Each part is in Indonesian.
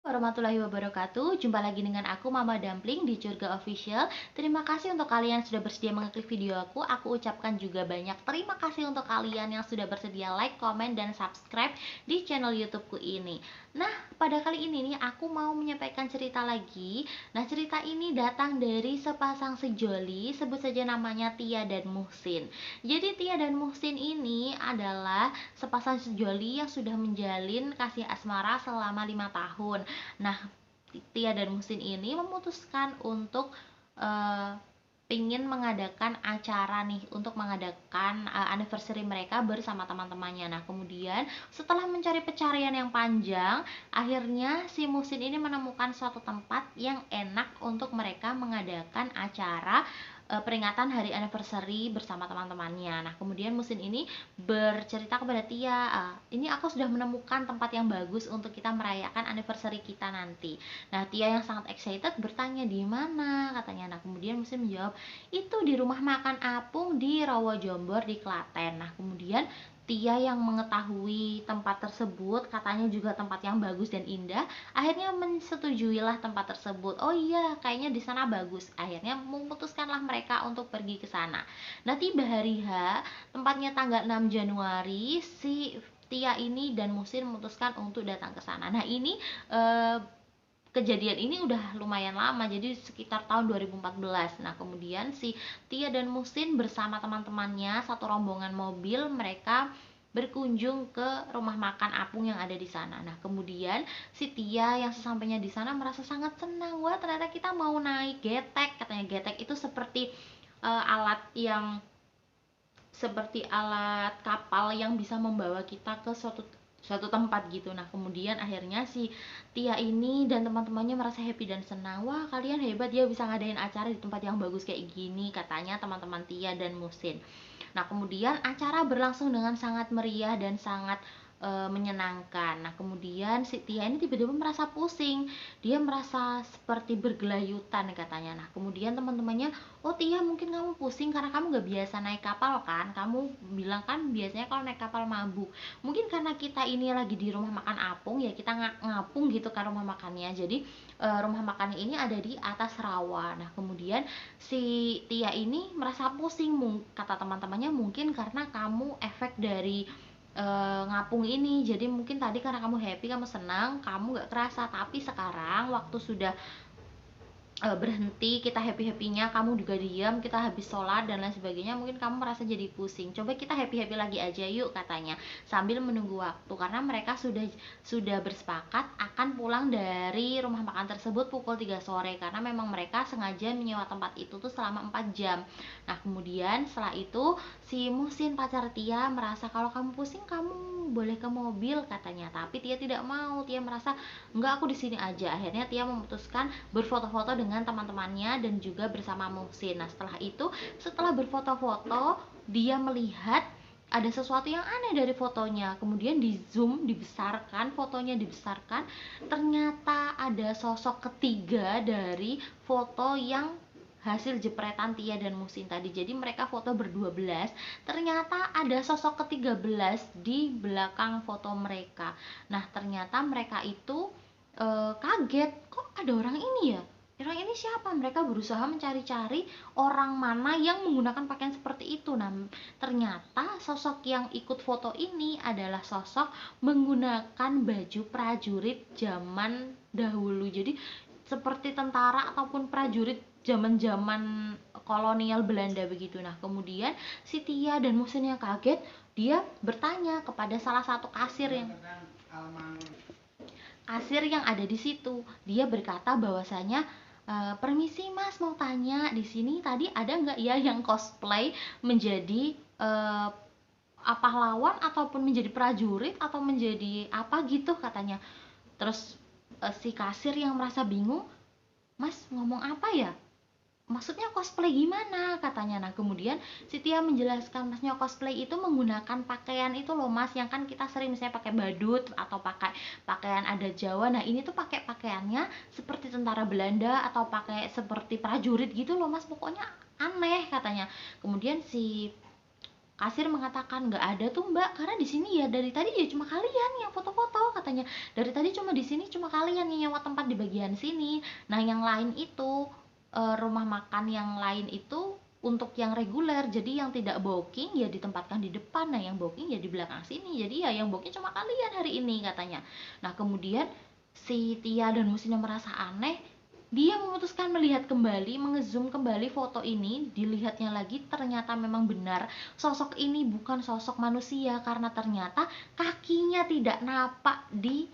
Warahmatullahi wabarakatuh. Jumpa lagi dengan aku Mama Dumpling di Curga Official. Terima kasih untuk kalian yang sudah bersedia mengeklik video aku. Aku ucapkan juga banyak terima kasih untuk kalian yang sudah bersedia like, komen, dan subscribe di channel YouTubeku ini. Nah, pada kali ini nih aku mau menyampaikan cerita lagi. Nah, cerita ini datang dari sepasang sejoli, sebut saja namanya Tia dan Muhsin. Jadi Tia dan Muhsin ini adalah sepasang sejoli yang sudah menjalin kasih asmara selama 5 tahun. Nah, Tia dan Musin ini memutuskan untuk uh, ingin mengadakan acara nih untuk mengadakan anniversary mereka bersama teman-temannya. Nah, kemudian setelah mencari pencarian yang panjang, akhirnya si Musin ini menemukan suatu tempat yang enak untuk mereka mengadakan acara peringatan hari anniversary bersama teman-temannya. Nah, kemudian Musin ini bercerita kepada Tia, ini aku sudah menemukan tempat yang bagus untuk kita merayakan anniversary kita nanti. Nah, Tia yang sangat excited bertanya di mana katanya. Nah, kemudian Musin menjawab, itu di rumah makan Apung di Rawa Jombor di Klaten. Nah, kemudian Tia yang mengetahui tempat tersebut, katanya juga tempat yang bagus dan indah, akhirnya mensetujuilah tempat tersebut. Oh iya, kayaknya di sana bagus. Akhirnya memutuskanlah mereka untuk pergi ke sana. Nah, tiba hari H, tempatnya tanggal 6 Januari, si Tia ini dan Musin memutuskan untuk datang ke sana. Nah, ini kejadian ini udah lumayan lama, jadi sekitar tahun 2014. Nah, kemudian si Tia dan Musin bersama teman-temannya satu rombongan mobil, mereka berkunjung ke rumah makan Apung yang ada di sana. Nah, kemudian si Tia yang sesampainya di sana merasa sangat senang. Wah, ternyata kita mau naik getek. Katanya getek itu seperti alat yang seperti alat kapal yang bisa membawa kita ke suatu suatu tempat gitu. Nah, kemudian akhirnya si Tia ini dan teman-temannya merasa happy dan senang. Wah, kalian hebat ya bisa ngadain acara di tempat yang bagus kayak gini, katanya teman-teman Tia dan Musin. Nah, kemudian acara berlangsung dengan sangat meriah dan sangat menyenangkan. Nah, kemudian si Tia ini tiba-tiba merasa pusing. Dia merasa seperti bergelayutan katanya. Nah, kemudian teman-temannya, oh Tia, mungkin kamu pusing karena kamu gak biasa naik kapal kan? Kamu bilang kan biasanya kalau naik kapal mabuk. Mungkin karena kita ini lagi di rumah makan Apung ya, kita ngapung gitu kan rumah makannya. Jadi rumah makannya ini ada di atas rawa. Nah, kemudian si Tia ini merasa pusing, kata teman-temannya, mungkin karena kamu efek dari ngapung ini. Jadi mungkin tadi karena kamu happy, kamu senang, kamu gak kerasa. Tapi sekarang waktu sudah berhenti, kita happy-happynya, kamu juga diam, kita habis sholat dan lain sebagainya, mungkin kamu merasa jadi pusing. Coba kita happy-happy lagi aja yuk, katanya, sambil menunggu waktu, karena mereka sudah bersepakat akan pulang dari rumah makan tersebut pukul 3 sore, karena memang mereka sengaja menyewa tempat itu tuh selama 4 jam. Nah, kemudian setelah itu si Musin pacar Tia merasa, kalau kamu pusing kamu boleh ke mobil, katanya. Tapi Tia tidak mau. Tia merasa, enggak, aku di sini aja. Akhirnya Tia memutuskan berfoto-foto dengan teman-temannya dan juga bersama Muhsin. Nah, setelah berfoto-foto, dia melihat ada sesuatu yang aneh dari fotonya. Kemudian di zoom, dibesarkan, fotonya dibesarkan, ternyata ada sosok ketiga dari foto yang hasil jepretan Tia dan Musin tadi. Jadi mereka foto berdua-belas, ternyata ada sosok ke-13 di belakang foto mereka. Nah, ternyata mereka itu kaget, kok ada orang ini ya, orang ini siapa. Mereka berusaha mencari-cari orang mana yang menggunakan pakaian seperti itu. Nah, ternyata sosok yang ikut foto ini adalah sosok menggunakan baju prajurit zaman dahulu. Jadi seperti tentara ataupun prajurit zaman-zaman kolonial Belanda begitu. Nah, kemudian si Tia dan Musin yang kaget, dia bertanya kepada salah satu kasir yang ada di situ. Dia berkata bahwasanya, permisi mas, mau tanya, di sini tadi ada nggak ya yang cosplay menjadi pahlawan ataupun menjadi prajurit atau menjadi apa gitu, katanya. Terus si kasir yang merasa bingung, mas ngomong apa ya, maksudnya cosplay gimana, katanya. Nah, kemudian si Tia menjelaskan, masnya cosplay itu menggunakan pakaian itu loh mas, yang kan kita sering misalnya pakai badut atau pakai pakaian adat Jawa. Nah, ini tuh pakai pakaiannya seperti tentara Belanda atau pakai seperti prajurit gitu loh mas, pokoknya aneh, katanya. Kemudian si kasir mengatakan, nggak ada tuh mbak, karena di sini ya dari tadi ya cuma kalian yang foto-foto, katanya dari tadi cuma di sini cuma kalian yang nyewa tempat di bagian sini. Nah yang lain itu rumah makan yang lain itu untuk yang reguler, jadi yang tidak booking ya ditempatkan di depan, nah yang booking ya di belakang sini, jadi ya yang booking cuma kalian hari ini, katanya. Nah kemudian si Tia dan Musina merasa aneh, dia memutuskan melihat kembali, mengezoom kembali foto ini, dilihatnya lagi, ternyata memang benar sosok ini bukan sosok manusia, karena ternyata kakinya tidak napak di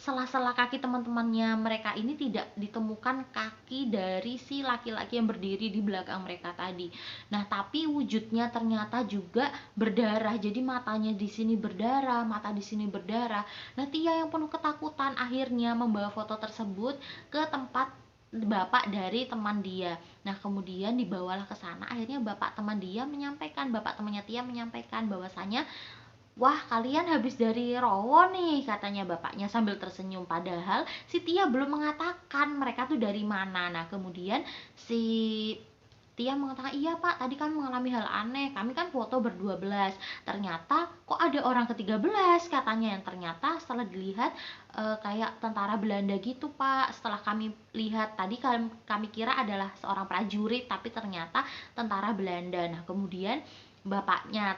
sela-sela kaki teman-temannya mereka ini, tidak ditemukan kaki dari si laki-laki yang berdiri di belakang mereka tadi. Nah, tapi wujudnya ternyata juga berdarah. Jadi matanya di sini berdarah, mata di sini berdarah. Nah, Tia yang penuh ketakutan akhirnya membawa foto tersebut ke tempat bapak dari teman dia. Nah, kemudian dibawalah ke sana. Akhirnya bapak teman dia menyampaikan, bapak temannya Tia menyampaikan bahwasanya, wah, kalian habis dari Rowo nih, katanya bapaknya sambil tersenyum. Padahal si Tia belum mengatakan mereka tuh dari mana. Nah, kemudian si Tia mengatakan, iya pak, tadi kan mengalami hal aneh, kami kan foto berdua belas, ternyata kok ada orang ke-13, katanya, yang ternyata setelah dilihat kayak tentara Belanda gitu pak. Setelah kami lihat tadi, kami kira adalah seorang prajurit, tapi ternyata tentara Belanda. Nah kemudian bapaknya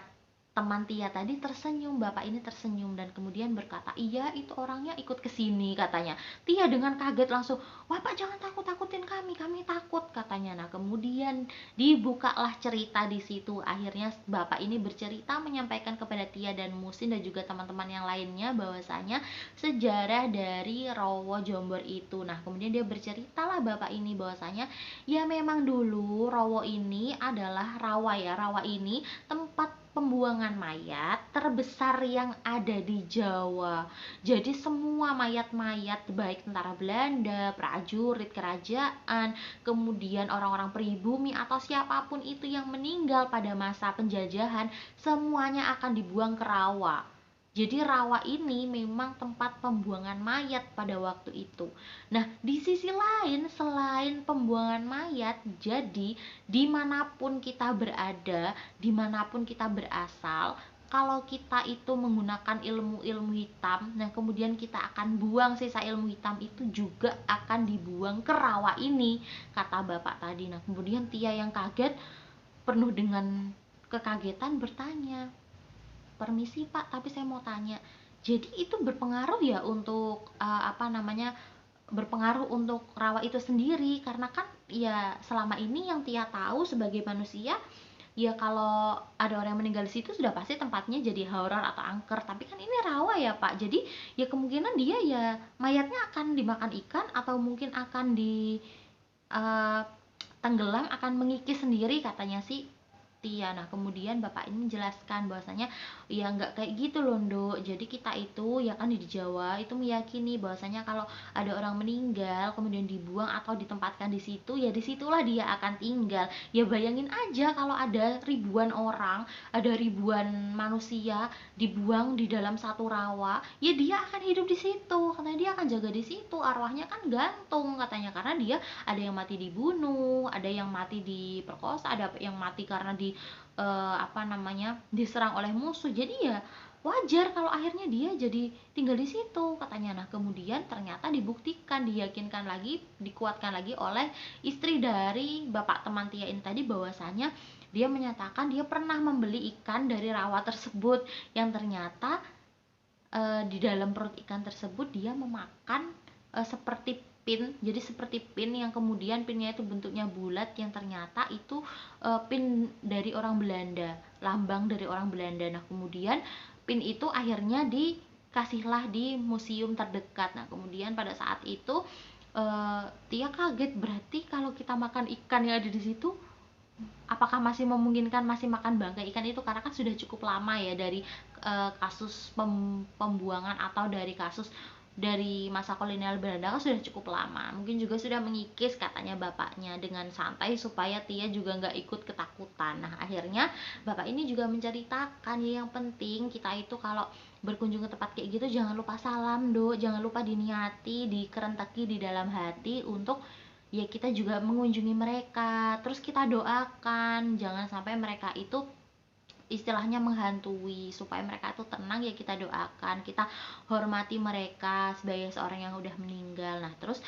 teman Tia tadi tersenyum, bapak ini tersenyum dan kemudian berkata, iya itu orangnya ikut ke sini, katanya. Tia dengan kaget langsung, wah pak jangan takut-takutin kami takut, katanya. Nah kemudian dibukalah cerita di situ. Akhirnya bapak ini bercerita, menyampaikan kepada Tia dan Musin dan juga teman-teman yang lainnya bahwasanya sejarah dari Rowo Jombor itu. Nah kemudian dia berceritalah bapak ini bahwasanya ya memang dulu Rowo ini adalah rawa, ya rawa ini tempat pembuangan mayat terbesar yang ada di Jawa. Jadi semua mayat-mayat baik tentara Belanda, prajurit kerajaan, kemudian orang-orang pribumi atau siapapun itu yang meninggal pada masa penjajahan, semuanya akan dibuang ke rawa. Jadi rawa ini memang tempat pembuangan mayat pada waktu itu. Nah, di sisi lain, selain pembuangan mayat, jadi dimanapun kita berada, dimanapun kita berasal, kalau kita itu menggunakan ilmu-ilmu hitam, nah kemudian kita akan buang sisa ilmu hitam itu juga akan dibuang ke rawa ini, kata bapak tadi. Nah kemudian Tia yang kaget, penuh dengan kekagetan bertanya, permisi pak, tapi saya mau tanya, jadi itu berpengaruh ya untuk berpengaruh untuk rawa itu sendiri? Karena kan ya selama ini yang Tia tahu sebagai manusia, ya kalau ada orang yang meninggal di situ sudah pasti tempatnya jadi horor atau angker, tapi kan ini rawa ya pak, jadi ya kemungkinan dia ya mayatnya akan dimakan ikan atau mungkin akan di uh, tenggelam, akan mengikis sendiri, katanya sih Tia. Nah kemudian bapak ini menjelaskan bahwasanya ya nggak kayak gitu loh Nduk, jadi kita itu ya kan di Jawa itu meyakini bahwasanya kalau ada orang meninggal kemudian dibuang atau ditempatkan di situ, ya disitulah dia akan tinggal. Ya bayangin aja kalau ada ribuan orang, ada ribuan manusia dibuang di dalam satu rawa, ya dia akan hidup di situ, katanya dia akan jaga di situ, arwahnya kan gantung, katanya, karena dia ada yang mati dibunuh, ada yang mati diperkosa, ada yang mati karena diserang oleh musuh. Jadi ya wajar kalau akhirnya dia jadi tinggal di situ, katanya. Nah kemudian ternyata dibuktikan, diyakinkan lagi, dikuatkan lagi oleh istri dari bapak teman Tia ini tadi, bahwasanya dia menyatakan dia pernah membeli ikan dari rawa tersebut, yang ternyata di dalam perut ikan tersebut dia memakan seperti pin, jadi seperti pin yang kemudian pinnya itu bentuknya bulat, yang ternyata itu pin dari orang Belanda, lambang dari orang Belanda. Nah kemudian pin itu akhirnya dikasihlah di museum terdekat. Nah kemudian pada saat itu Tia kaget, berarti kalau kita makan ikan yang ada di situ, apakah masih memungkinkan masih makan bangkai ikan itu, karena kan sudah cukup lama ya dari kasus pembuangan atau dari kasus dari masa kolonial Belanda kan sudah cukup lama, mungkin juga sudah mengikis, katanya bapaknya dengan santai supaya Tia juga nggak ikut ketakutan. Nah akhirnya bapak ini juga menceritakan ya, yang penting kita itu kalau berkunjung ke tempat kayak gitu jangan lupa salam do, jangan lupa diniati, dikerenteki di dalam hati untuk ya kita juga mengunjungi mereka, terus kita doakan jangan sampai mereka itu istilahnya menghantui. Supaya mereka tuh tenang ya kita doakan, kita hormati mereka sebagai seorang yang udah meninggal. Nah terus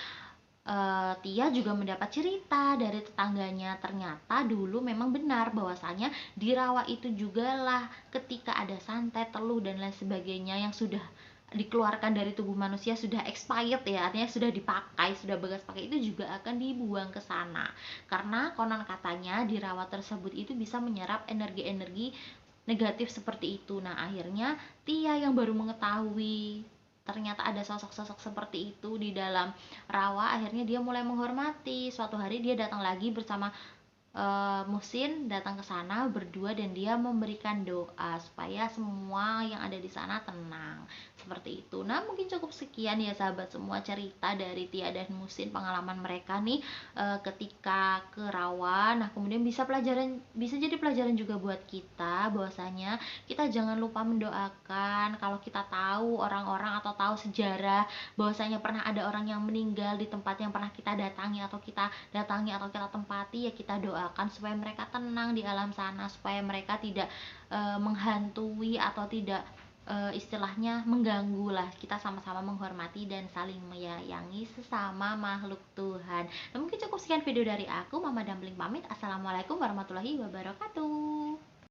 Tia juga mendapat cerita dari tetangganya, ternyata dulu memang benar bahwasanya di rawa itu juga lah ketika ada santet, teluh dan lain sebagainya yang sudah dikeluarkan dari tubuh manusia, sudah expired ya, artinya sudah dipakai, sudah bekas pakai, itu juga akan dibuang ke sana. Karena konon katanya di rawa tersebut itu bisa menyerap energi-energi negatif seperti itu. Nah akhirnya Tia yang baru mengetahui ternyata ada sosok-sosok seperti itu di dalam rawa, akhirnya dia mulai menghormati. Suatu hari dia datang lagi bersama Musin, datang ke sana berdua dan dia memberikan doa supaya semua yang ada di sana tenang. Seperti itu. Nah, mungkin cukup sekian ya sahabat semua cerita dari Tia dan Musin, pengalaman mereka nih ketika ke rawa. Nah, kemudian bisa jadi pelajaran juga buat kita bahwasanya kita jangan lupa mendoakan. Kalau kita tahu orang-orang atau tahu sejarah bahwasanya pernah ada orang yang meninggal di tempat yang pernah kita datangi atau kita tempati, ya kita doakan supaya mereka tenang di alam sana, supaya mereka tidak menghantui atau tidak istilahnya mengganggu lah. Kita sama-sama menghormati dan saling menyayangi sesama makhluk Tuhan. Nah, mungkin cukup sekian video dari aku, Mama Dumpling pamit. Assalamualaikum warahmatullahi wabarakatuh.